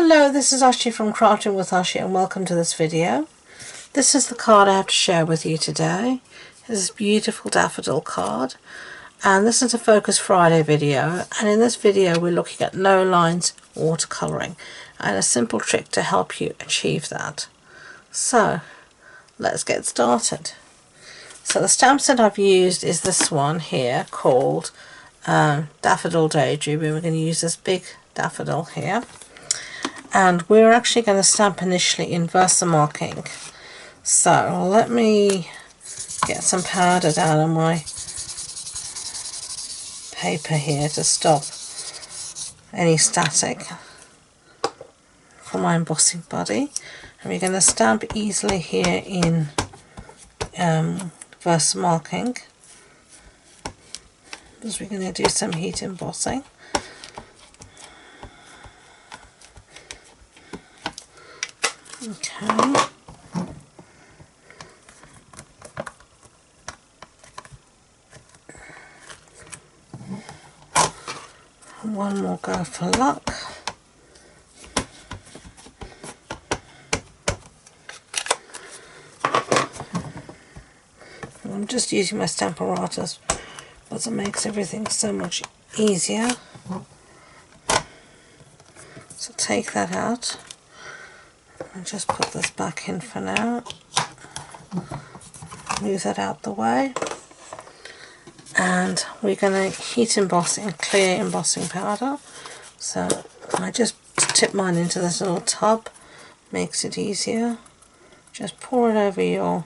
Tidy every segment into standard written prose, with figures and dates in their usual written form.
Hello, this is Ashee from Crafting with Ashee and welcome to this video. This is the card I have to share with you today. This is a beautiful daffodil card and this is a Focus Friday video, and in this video we're looking at no lines watercolouring and a simple trick to help you achieve that. So let's get started. So the stamp set I've used is this one here called Daffodil DayDream. We're going to use this big daffodil here. And we're actually going to stamp initially in Versamarking. So let me get some powder down on my paper here to stop any static for my embossing body. And we're going to stamp easily here in Versamarking, because we're going to do some heat embossing. Okay. One more go for luck. I'm just using my stamp apparatus because it makes everything so much easier. So take that out. And just put this back in for now. Move that out the way. And we're going to heat emboss in clear embossing powder. So I just tip mine into this little tub. Makes it easier. Just pour it over your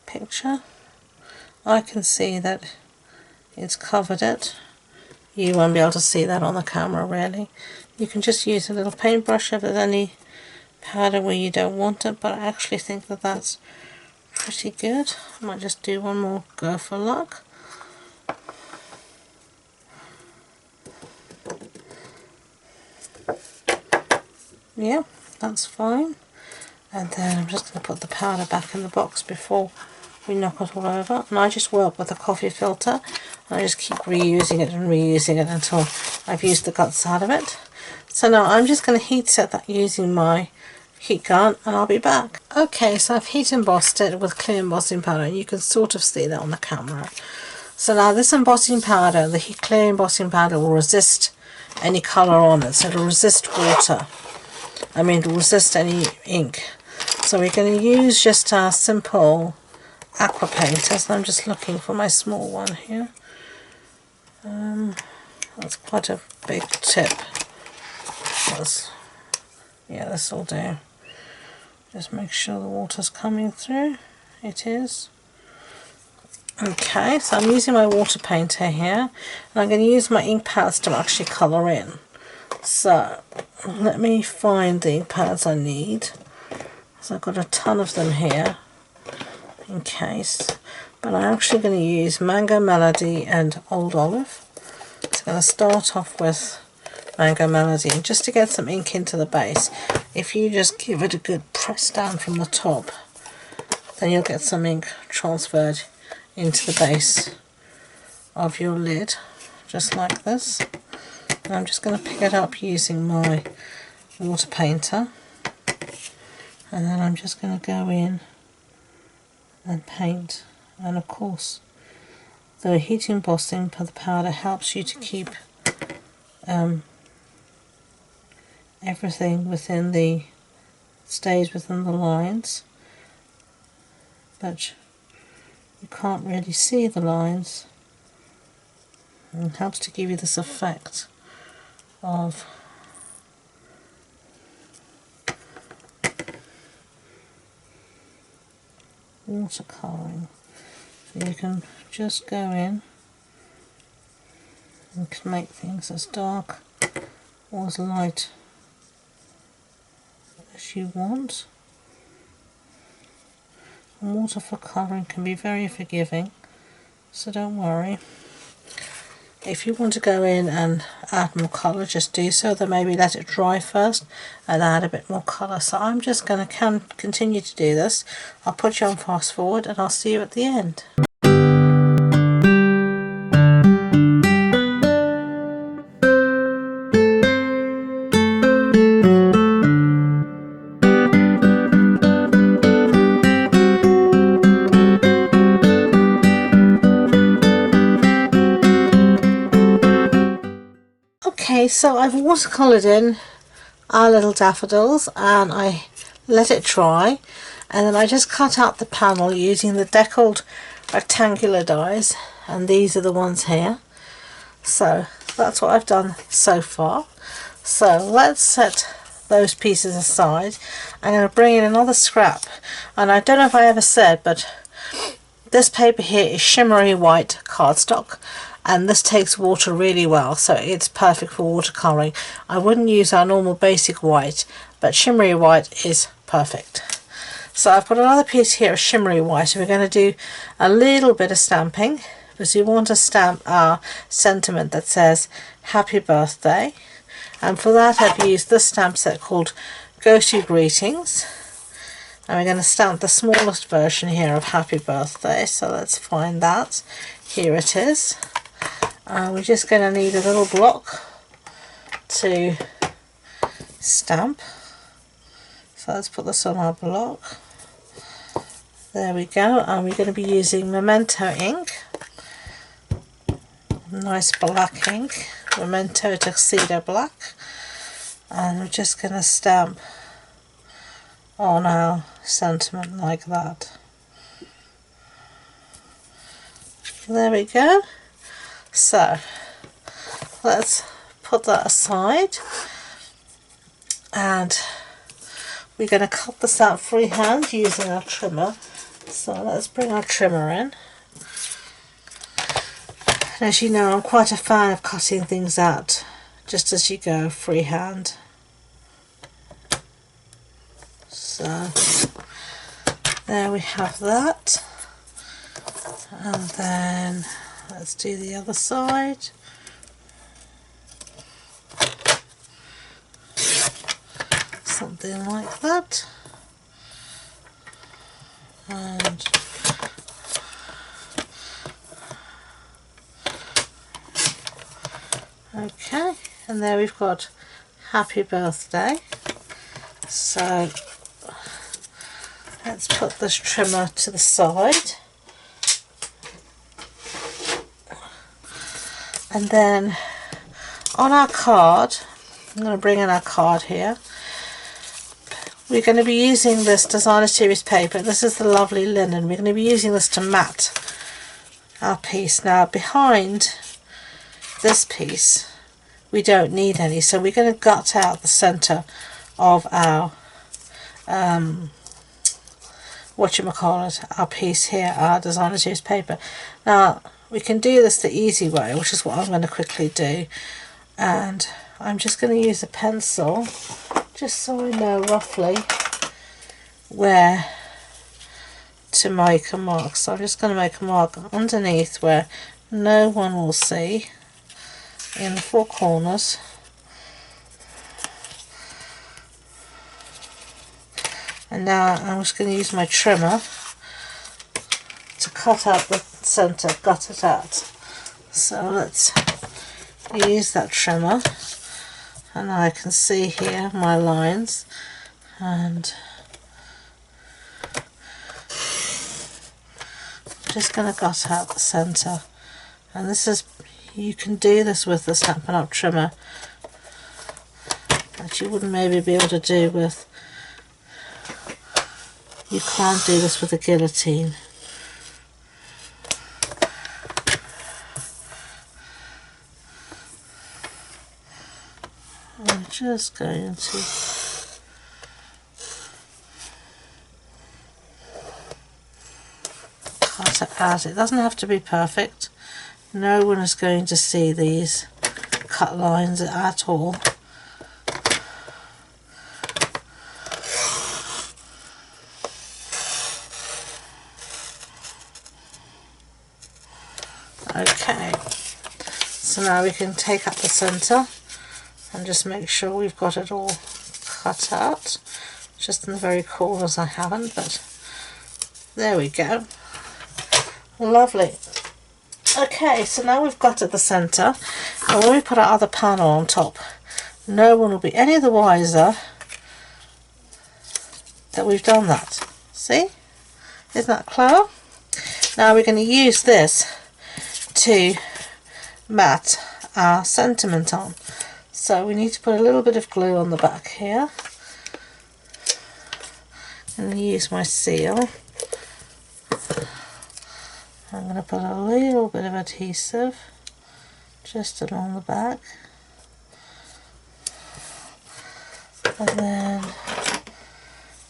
picture. I can see that it's covered it. You won't be able to see that on the camera really. You can just use a little paintbrush if there's any powder where you don't want it, but I actually think that that's pretty good. I might just do one more go for luck. Yeah, that's fine. And then I'm just going to put the powder back in the box before we knock it all over. And I just work with a coffee filter. I just keep reusing it and reusing it until I've used the guts out of it. So now I'm just going to heat set that using my heat gun and I'll be back. Okay, so I've heat embossed it with clear embossing powder and you can sort of see that on the camera. So now this embossing powder, the clear embossing powder, will resist any colour on it. So it'll resist water. I mean, it'll resist any ink. So we're going to use just our simple aqua painters. I'm just looking for my small one here. That's quite a big tip. Yeah, this will do. Just make sure the water's coming through. It is. Okay, so I'm using my water painter here, and I'm going to use my ink pads to actually colour in. So let me find the ink pads I need. So I've got a ton of them here in case, but I'm actually going to use Mango Melody and Old Olive. So I'm going to start off with Mango Melody, and just to get some ink into the base, if you just give it a good press down from the top, then you'll get some ink transferred into the base of your lid, just like this. And I'm just going to pick it up using my water painter, and then I'm just going to go in and paint. And of course the heat embossing for the powder helps you to keep everything stays within the lines, but you can't really see the lines, and it helps to give you this effect of watercolouring. So you can just go in and can make things as dark or as light as you want. And water for colouring can be very forgiving, so don't worry. If you want to go in and add more colour, just do so, then maybe let it dry first and add a bit more colour. So I'm just going to continue to do this. I'll put you on fast forward and I'll see you at the end. Okay, so I've watercoloured in our little daffodils and I let it dry, and then I just cut out the panel using the deckled rectangular dies, and these are the ones here. So that's what I've done so far. So let's set those pieces aside. I'm going to bring in another scrap, and I don't know if I ever said, but this paper here is shimmery white cardstock, and this takes water really well, so it's perfect for watercolouring. I wouldn't use our normal basic white, but shimmery white is perfect. So I've got another piece here of shimmery white, and we're going to do a little bit of stamping because we want to stamp our sentiment that says happy birthday, and for that I've used this stamp set called Go To Greetings, and we're going to stamp the smallest version here of happy birthday. So let's find that. Here it is. We're just going to need a little block to stamp, so let's put this on our block. There we go, and we're going to be using Memento ink, nice black ink, Memento Tuxedo Black, and we're just going to stamp on our sentiment like that. There we go. So let's put that aside, and we're going to cut this out freehand using our trimmer. So let's bring our trimmer in. And as you know, I'm quite a fan of cutting things out just as you go, freehand. So there we have that. And then let's do the other side. Something like that. And okay, and there we've got happy birthday. So let's put this trimmer to the side, and then on our card, I'm going to bring in our card here. We're going to be using this designer series paper. This is the lovely linen. We're going to be using this to mat our piece. Now behind this piece we don't need any, so we're going to gut out the center of our our piece here, our designer series paper. Now we can do this the easy way, which is what I'm going to quickly do, and I'm just going to use a pencil just so I know roughly where to make a mark. So I'm just going to make a mark underneath where no one will see, in the four corners. And now I'm just going to use my trimmer to cut out the center, gut it out. So let's use that trimmer, and I can see here my lines, and I'm just going to gut out the center. And this is, you can do this with the Stampin' Up trimmer that you wouldn't maybe be able to do with, you can't do this with a guillotine. I'm just going to cut it out. It doesn't have to be perfect. No one is going to see these cut lines at all. Okay, so now we can take up the center and just make sure we've got it all cut out. Just in the very corners I haven't, but there we go. Lovely. Okay, so now we've got at the center, and when we put our other panel on top, no one will be any the wiser that we've done that. See? Isn't that clever? Now we're going to use this to mat our sentiment on. So we need to put a little bit of glue on the back here. And use my seal. I'm going to put a little bit of adhesive just along the back. And then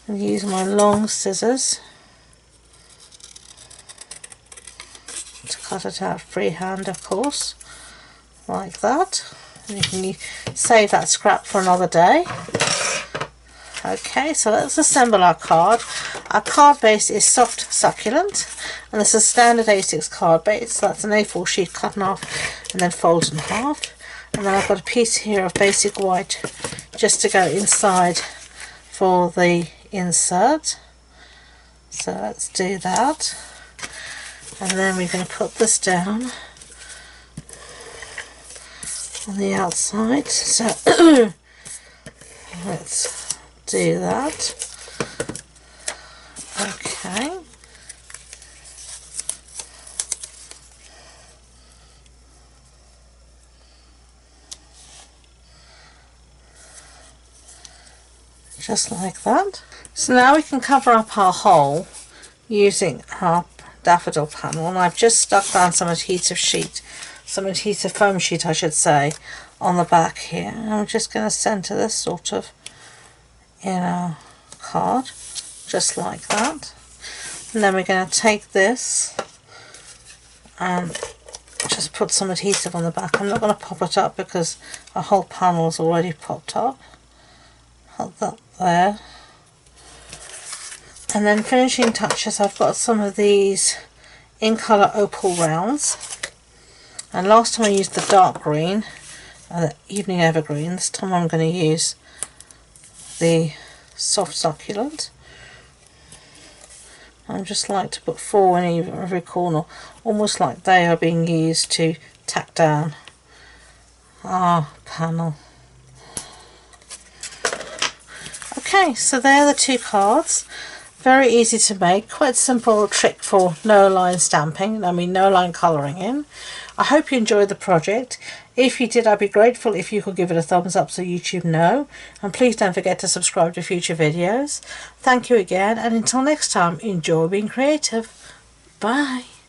I'll use my long scissors to cut it out freehand, of course, like that. And you can save that scrap for another day. Okay, so let's assemble our card. Our card base is soft succulent, and this is standard A6 card base. So that's an A4 sheet cut in half and then folded in half. And then I've got a piece here of basic white just to go inside for the insert. So let's do that. And then we're going to put this down on the outside. So let's do that. Okay. Just like that. So now we can cover up our hole using our daffodil panel, and I've just stuck down some adhesive foam sheet I should say, on the back here. And I'm just going to center this sort of in our card, just like that. And then we're going to take this and just put some adhesive on the back. I'm not going to pop it up because our whole panel is already popped up. Put that there. And then finishing touches, I've got some of these in colour opal rounds. And last time I used the dark green, the evening evergreen. This time I'm going to use the soft succulent. I just like to put 4 in every corner, almost like they are being used to tack down our panel. Okay, so there are the two cards. Very easy to make, quite simple trick for no line stamping, I mean no line colouring in. I hope you enjoyed the project. If you did, I'd be grateful if you could give it a thumbs up so YouTube know. And please don't forget to subscribe to future videos. Thank you again, and until next time, enjoy being creative. Bye.